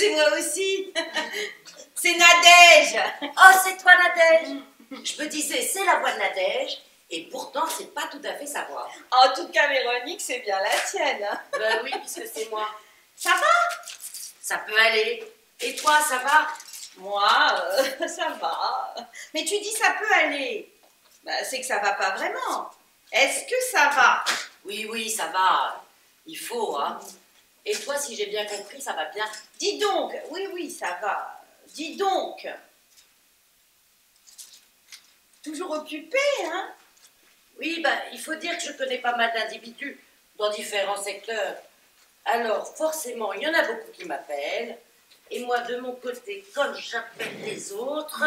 c'est moi aussi. C'est Nadège. Oh, c'est toi, Nadège. Je me disais, c'est la voix de Nadège, et pourtant, c'est pas tout à fait sa voix. En tout cas, Véronique, c'est bien la tienne. Hein. Ben oui, puisque c'est moi. Ça va? Ça peut aller. Et toi, ça va? Moi, ça va. Mais tu dis ça peut aller. Bah, c'est que ça va pas vraiment. Est-ce que ça va? Oui, oui, ça va. Il faut, hein. Et toi, si j'ai bien compris, ça va bien. Dis donc. Oui, oui, ça va. Dis donc. Toujours occupé, hein? Oui, ben, il faut dire que je connais pas mal d'individus dans différents secteurs. Alors, forcément, il y en a beaucoup qui m'appellent. Et moi, de mon côté, comme j'appelle les autres,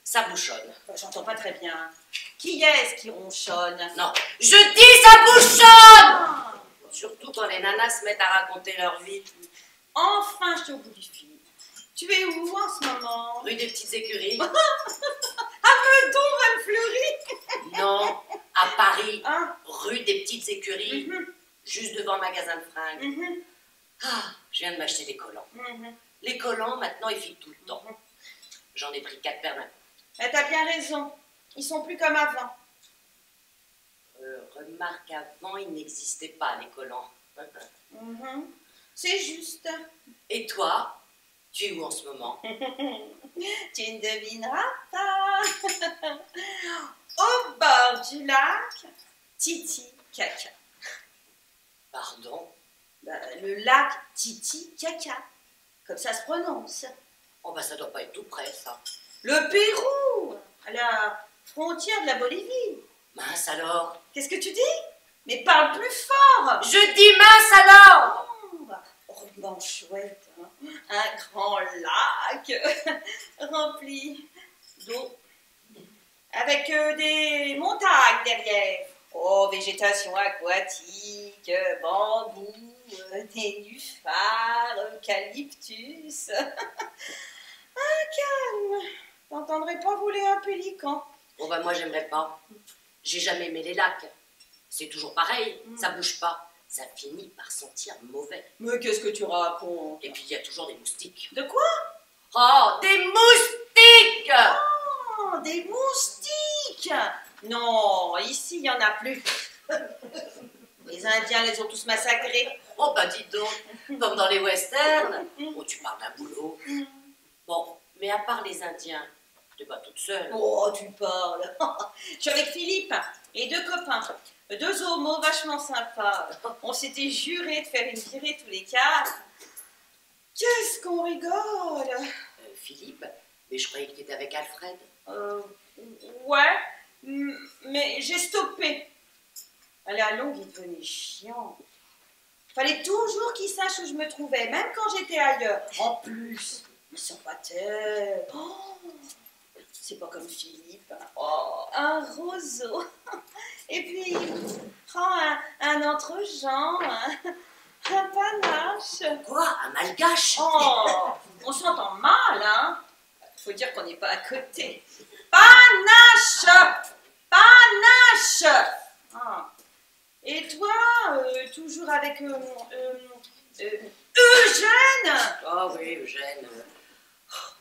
ça bouchonne. J'entends pas très bien. Qui est-ce qui ronchonne? Non, je dis ça bouchonne! Surtout quand les nanas se mettent à raconter leur vie. Enfin, je suis au bout du fil. Tu es où en ce moment? Rue des Petites Écuries. À Meudon, Val-Fleury? Non, à Paris, Hein? rue des Petites Écuries, juste devant le magasin de fringues. Ah, je viens de m'acheter des collants. Les collants, maintenant, ils filent tout le temps. J'en ai pris 4 paires d'un coup. T'as bien raison. Ils sont plus comme avant. Remarque, avant, il n'existait pas, les collants. C'est juste. Et toi, tu es où en ce moment? Tu ne devineras pas. Au bord du lac, Titicaca. Pardon? Le lac Titicaca. Comme ça se prononce. Oh, bah ça doit pas être tout près, ça. Le Pérou, à la frontière de la Bolivie. Mince alors? Qu'est-ce que tu dis? Mais parle plus fort. Je dis mince alors! Oh, chouette, hein. Un grand lac rempli d'eau, avec des montagnes derrière. Oh, végétation aquatique, bambou, nénuphars, eucalyptus. Calme. T'entendrais pas voler un pélican? Bon, bah moi, j'aimerais pas. J'ai jamais aimé les lacs. C'est toujours pareil, ça bouge pas. Ça finit par sentir mauvais. Mais qu'est-ce que tu racontes? Et puis, il y a toujours des moustiques. De quoi? Oh, des moustiques! Oh, des moustiques! Non, ici, il n'y en a plus. Les Indiens les ont tous massacrés. Oh, bah dis donc, comme dans les westerns. Oh, tu parles d'un boulot. Bon, mais à part les Indiens, t'es pas toute seule. Oh, tu parles. Je suis avec Philippe et 2 copains. 2 homos vachement sympas. On s'était juré de faire une virée tous les 4. Qu'est-ce qu'on rigole! Philippe, mais je croyais que t'étais avec Alfred. Ouais, mais j'ai stoppé. À la longue, il devenait chiant. Fallait toujours qu'il sache où je me trouvais, même quand j'étais ailleurs. En plus, il s'empâtait. Oh, c'est pas comme Philippe. Oh, un roseau. Et puis, il prend un entre-gens, un panache. Quoi? Un malgache? Oh, on s'entend mal, hein? Faut dire qu'on n'est pas à côté. Panache! Panache! Ah. Et toi, toujours avec Eugène? Oh oui, Eugène.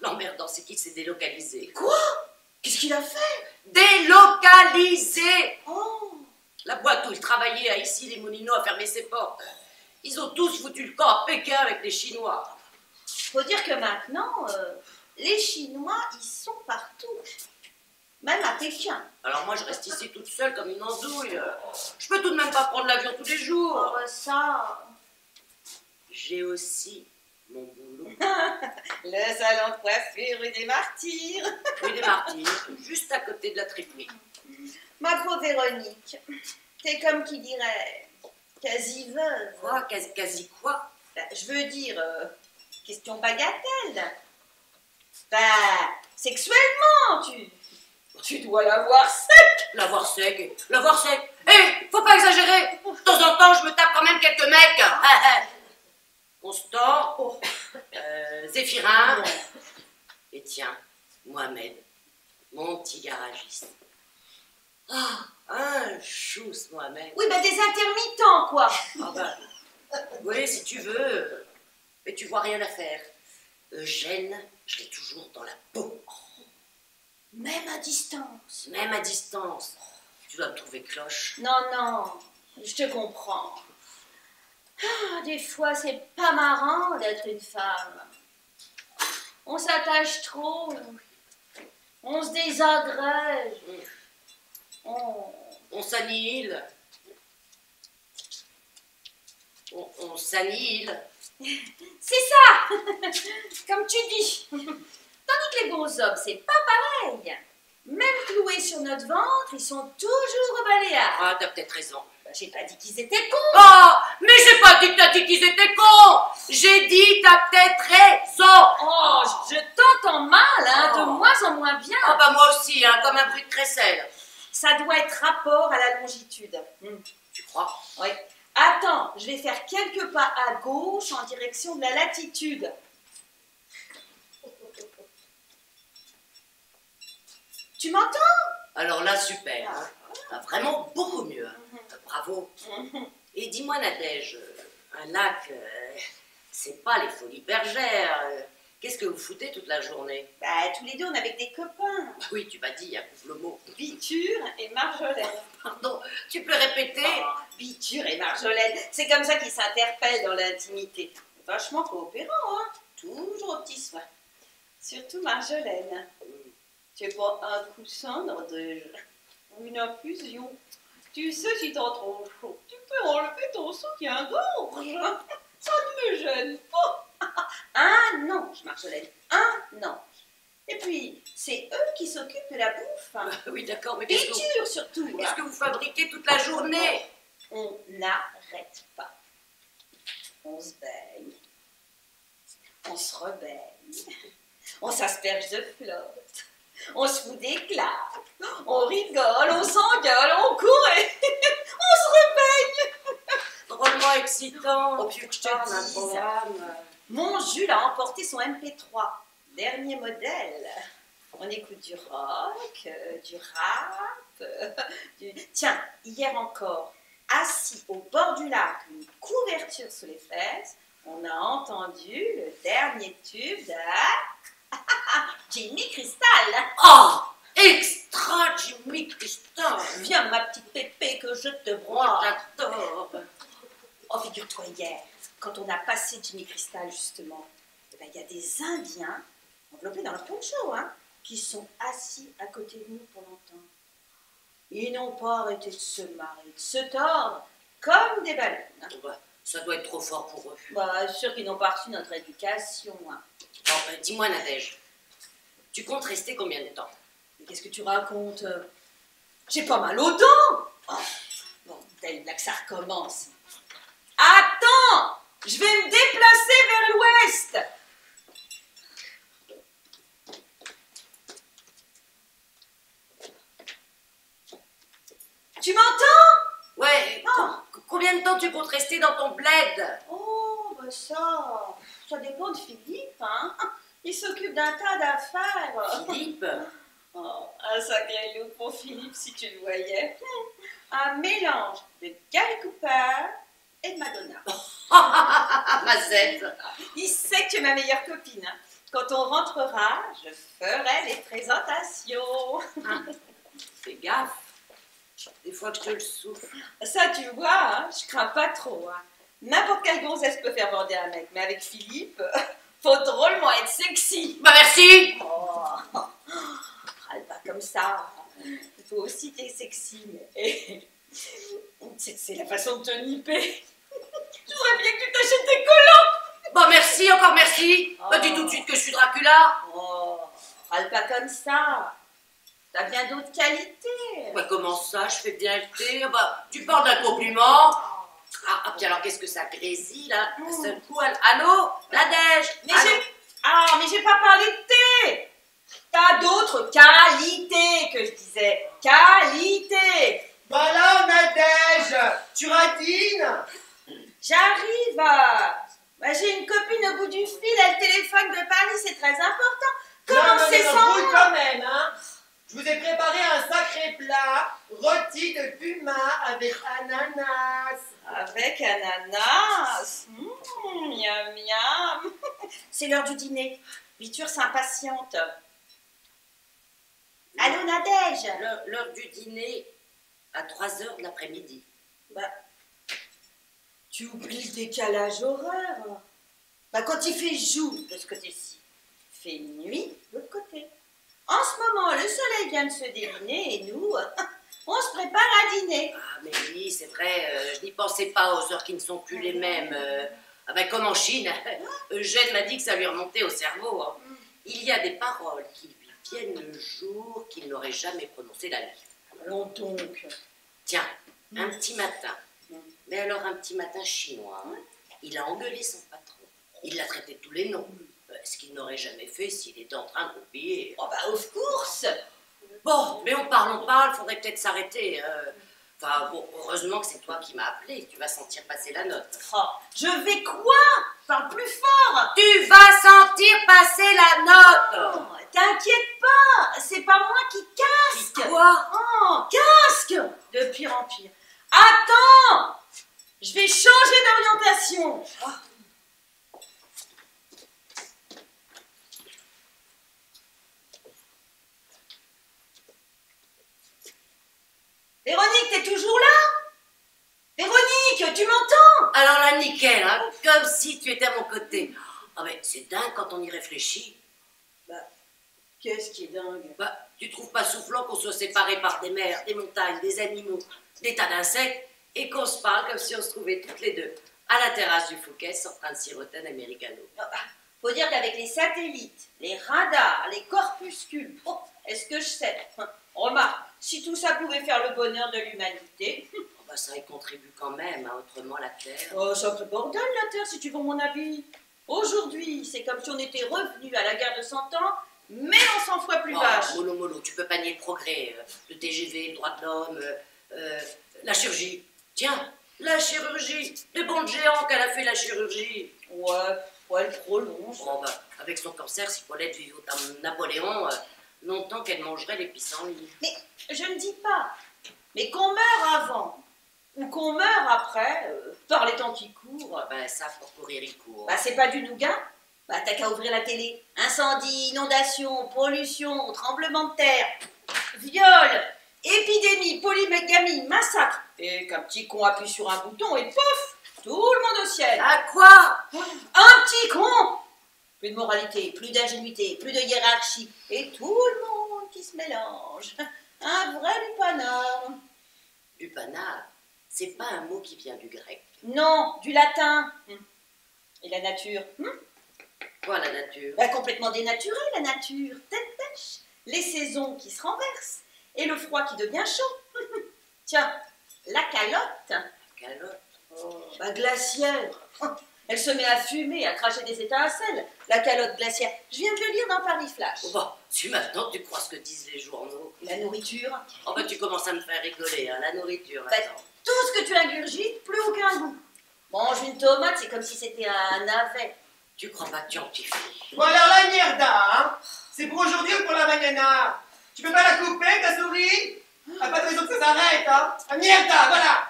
L'emmerdant, c'est qu'il s'est délocalisé. Quoi? Qu'est-ce qu'il a fait? Délocalisé! Oh. La boîte où il travaillait à Issy-les-Moulineaux a fermé ses portes. Ils ont tous foutu le camp à Pékin avec les Chinois. Faut dire que maintenant, les Chinois, ils sont partout. Même à Pékin. Alors moi, je reste ici toute seule comme une andouille. Je peux tout de même pas prendre l'avion tous les jours. Oh, ça... J'ai aussi mon boulot. Le salon de coiffure rue des Martyrs. Rue des Martyrs, juste à côté de la triperie. Ma pauvre Véronique, t'es comme qui dirait, quasi veuve. Quoi? Quasi quoi? Je veux dire, question bagatelle. Sexuellement, tu dois l'avoir sec. L'avoir sec? L'avoir sec? Hé, faut pas exagérer. De temps en temps, je me tape quand même quelques mecs. Constant, Zéphirin, et tiens, Mohamed, mon petit garagiste. Ah, un chou, ce Mohamed. Oui, des intermittents, quoi. Ah bah, oui, si tu veux, mais tu vois rien à faire. Eugène, je l'ai toujours dans la peau. Même à distance. Même à distance. Tu dois me trouver cloche. Non, non, je te comprends. Ah, des fois, c'est pas marrant d'être une femme. On s'attache trop. On se désagrège. On s'annihile. On s'annihile. C'est ça. Comme tu dis. Tandis que les beaux hommes, c'est pas pareil. Même cloués sur notre ventre, ils sont toujours au baléage. Ah, t'as peut-être raison. Bah, j'ai pas dit qu'ils étaient cons. Oh, mais j'ai pas dit que t'as dit qu'ils étaient cons. J'ai dit t'as peut-être raison. Oh, je t'entends mal, hein, de Oh. moins en moins bien. Ah bah moi aussi, hein, comme un bruit de crécelle. Ça doit être rapport à la longitude. Tu crois? Oui. Attends, je vais faire quelques pas à gauche en direction de la latitude. Tu m'entends? Alors là, super. Hein. Ah, vraiment beaucoup mieux. Hein. Bravo. Et dis-moi, Nadège, un lac, c'est pas les Folies Bergères. Qu'est-ce que vous foutez toute la journée? Bah, tous les deux, on est avec des copains. Oui, tu m'as dit, approuve le mot. Biture et Marjolaine. Pardon, tu peux répéter? Oh, Biture et Marjolaine, c'est comme ça qu'ils s'interpellent dans l'intimité. Vachement coopérants, hein. Toujours au petit soin. Surtout Marjolaine. Tu es pas un coussin, Nadège. Une infusion. Tu sais, si t'as trop chaud, tu peux enlever ton soutien-gorge. Ça ne me gêne pas. Un ange, Marjolaine. Un ange. Et puis, c'est eux qui s'occupent de la bouffe. Oui, d'accord, mais qu'est-ce Biture, surtout. que vous fabriquez toute la journée? On n'arrête pas. On se baigne. On se rebaigne. On s'asperge de flotte. On se fout des claques. On rigole, on s'engueule, on court et on se rebaigne. Drôlement excitant. Oh, puis que je te Putain, un dise. programme. Mon Jules a emporté son MP3. Dernier modèle. On écoute du rock, du rap, Tiens, hier encore, assis au bord du lac, une couverture sous les fesses, on a entendu le dernier tube de Jimmy Crystal. Oh, extra Jimmy Crystal. Viens, ma petite pépé, que je te Oh, broie. j'adore. Oh, figure-toi, hier, quand on a passé Jimmy Crystal, justement, eh ben, il y a des Indiens, enveloppés dans leur poncho, hein, qui sont assis à côté de nous pour l'entendre. Ils n'ont pas arrêté de se marrer, de se tordre, comme des baleines. Hein. Bah, ça doit être trop fort pour eux. Bah, sûr qu'ils n'ont pas reçu notre éducation. Hein. Bon, dis-moi, Nadège, tu comptes rester combien de temps? Mais qu'est-ce que tu racontes? J'ai pas mal aux dents. Oh, bon, là que ça recommence. Attends, je vais me déplacer vers l'ouest. Tu m'entends? Ouais, combien de temps tu comptes rester dans ton bled? Oh, bah ça dépend de Philippe, hein. Il s'occupe d'un tas d'affaires. Philippe? Oh, un sacré look pour Philippe, si tu le voyais. Un mélange de Gary Cooper et de Madonna. Mazette. Il sait que tu es ma meilleure copine. Hein. Quand on rentrera, je ferai les présentations. Fais gaffe. Des fois que je te le souffle. Ça, tu vois, hein, je crains pas trop. Hein. N'importe quelle grossesse peut faire bander un mec, mais avec Philippe, faut drôlement être sexy. Bah merci. Oh, râle pas comme ça. Il faut aussi être sexy, mais c'est la façon de te nipper. Je voudrais bien que tu t'achètes des collants. Bah merci, encore merci. Oh. Bah dis tout de suite que je suis Dracula. Oh, râle pas comme ça. T'as bien d'autres qualités. Bah comment ça, je fais bien le thé? Bah tu parles d'un compliment. Ah, puis alors qu'est-ce que ça grésille là? D'un seul coup, allô? Nadège? Mais j'ai pas parlé de thé. T'as d'autres qualités que je disais. Qualités. Voilà, Nadège, tu ratines? J'arrive. J'ai une copine au bout du fil, elle téléphone de Paris, c'est très important. Comment c'est non, ça? brûle quand même, hein? Je vous ai préparé un sacré plat, rôti de puma avec ananas. Avec ananas. Miam, miam. C'est l'heure du dîner. Biture s'impatiente. Allô, Nadège? L'heure du dîner à 3h de l'après-midi. Bah, tu oublies le décalage horaire. Bah, quand il fait jour de ce côté-ci, il fait nuit de l'autre côté. En ce moment, le soleil vient de se déliner et nous, on se prépare à dîner. Ah, mais oui, c'est vrai, je n'y pensais pas aux heures qui ne sont plus les mêmes. Ah ben, comme en Chine, Eugène m'a dit que ça lui remontait au cerveau. Hein. Il y a des paroles qui lui viennent le jour qu'il n'aurait jamais prononcé la nuit. Allons donc. Tiens, un petit matin, mais alors un petit matin chinois, hein, il a engueulé son patron. Il l'a traité de tous les noms. Ce qu'il n'aurait jamais fait s'il était en train de roupiller. Oh bah, of course. Bon, mais on parle, il faudrait peut-être s'arrêter. Enfin, bon, heureusement que c'est toi qui m'as appelé, tu vas sentir passer la note. Oh, je vais quoi? Parle plus fort. Tu vas sentir passer la note. Oh, t'inquiète pas, c'est pas moi qui casque. Quoi? Oh, casque. De pire en pire. Attends, je vais changer d'orientation. Oh. Véronique, t'es toujours là? Véronique, tu m'entends? Alors là, nickel, hein, comme si tu étais à mon côté. Ah mais c'est dingue quand on y réfléchit. Bah, qu'est-ce qui est dingue? Bah, tu trouves pas soufflant qu'on soit séparés par des mers, des montagnes, des animaux, des tas d'insectes, et qu'on se parle comme si on se trouvait toutes les deux à la terrasse du Fouquet en train de siroter un americano. Ah bah, faut dire qu'avec les satellites, les radars, les corpuscules, oh, est-ce que je sais? Remarque, si tout ça pouvait faire le bonheur de l'humanité. Oh bah ça y contribue quand même, hein, autrement la Terre. Oh, sacré bordel la Terre, si tu veux mon avis. Aujourd'hui, c'est comme si on était revenu à la guerre de 100 ans, mais on 100 fois plus vache. Mollo, tu peux pas nier le progrès. Le TGV, le droit de l'homme, la chirurgie. Tiens, la chirurgie. Les bons géants qu'elle a fait la chirurgie. Ouais, elle prolonge. Bon, bah, avec son cancer, si Paulette vivait au temps de Napoléon, longtemps qu'elle mangerait les pissenlits. Mais je ne dis pas, mais qu'on meure avant ou qu'on meure après, par les temps qui courent. Ah ben ça, pour courir, il court. Bah, c'est pas du nougat. Bah, t'as qu'à ouvrir la télé. Incendie, inondation, pollution, tremblement de terre, viol, épidémie, polygamie, massacre. Et qu'un petit con appuie sur un bouton et pouf, tout le monde au ciel. À quoi? Un petit con. Plus de moralité, plus d'ingénuité, plus de hiérarchie. Et tout le monde qui se mélange. Un vrai lupanard. Lupanar, c'est pas un mot qui vient du grec. Non, du latin. Et la nature? Quoi, la nature? Bah, complètement dénaturée, la nature. Tête pêche. Les saisons qui se renversent. Et le froid qui devient chaud. Tiens, la calotte. Calotte. Oh, bah, glaciaire. Elle se met à fumer, à cracher des étincelles. La calotte glaciaire. Je viens de le lire dans Paris Flash. Oh bah, si maintenant tu crois ce que disent les journaux. La nourriture. Oh bah, tu commences à me faire rigoler, hein, la nourriture. Bah, Attends. tout ce que tu ingurgites, plus aucun goût. Mange une tomate, c'est comme si c'était un navet. Tu crois pas que tu amplifies? Bon alors la mierda, hein, c'est pour aujourd'hui ou pour la mañana? Tu peux pas la couper, ta souris? Ah, pas de raison que ça s'arrête, hein. La mierda, voilà.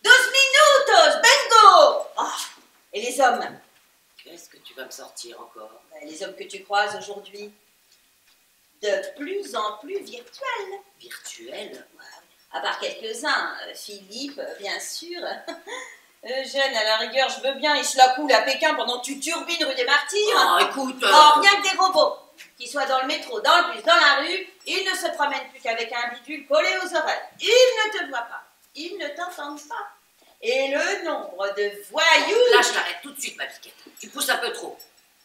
12 minutos, bingo. Ah, et les hommes? Qu'est-ce que tu vas me sortir encore? Ben, les hommes que tu croises aujourd'hui, de plus en plus virtuels. Virtuel? À part quelques-uns, Philippe, bien sûr. Eugène, à la rigueur, je veux bien, il se la coule à Pékin pendant que tu turbines rue des Martyrs. Ah, écoute... Oh, rien que des robots, qu'ils soient dans le métro, dans le bus, dans la rue, ils ne se promènent plus qu'avec un bidule collé aux oreilles. Ils ne te voient pas, ils ne t'entendent pas. Et le nombre de voyous... Là, je t'arrête tout de suite, ma piquette. Tu pousses un peu trop.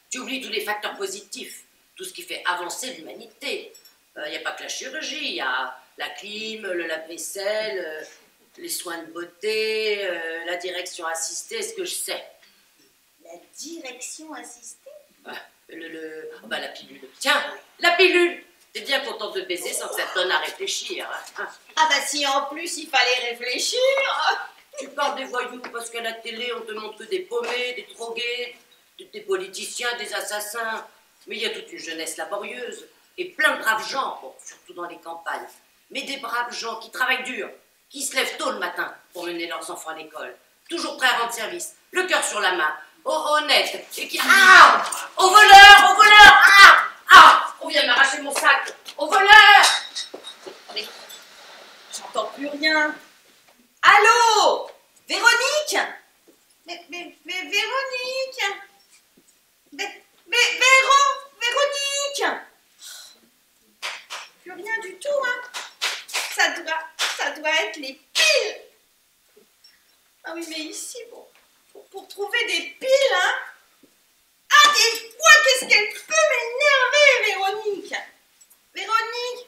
Tu oublies tous les facteurs positifs, tout ce qui fait avancer l'humanité. Il n'y a pas que la chirurgie, il y a la clim, le lave-vaisselle, les soins de beauté, la direction assistée, ce que je sais. La direction assistée? Oh, bah, la pilule. Tiens, la pilule! T'es bien contente de baiser sans que ça te donne à réfléchir. Hein. Ah bah si en plus il fallait réfléchir. Tu parles des voyous parce qu'à la télé on te montre que des paumés, des drogués, des politiciens, des assassins. Mais il y a toute une jeunesse laborieuse. Et plein de braves gens, bon, surtout dans les campagnes, mais des braves gens qui travaillent dur, qui se lèvent tôt le matin pour mener leurs enfants à l'école, toujours prêts à rendre service, le cœur sur la main, honnêtes, et qui... Ah! Au voleur! Au voleur! Ah! Ah! On vient de m'arracher mon sac! Au voleur! Mais j'entends plus rien. Allô? Véronique? Mais Véronique? Véronique? Plus rien du tout, hein? Ça doit être les piles. Ah oui, mais ici, bon, pour trouver des piles, hein? Ah, des fois, qu'est-ce qu'elle peut m'énerver, Véronique? Véronique?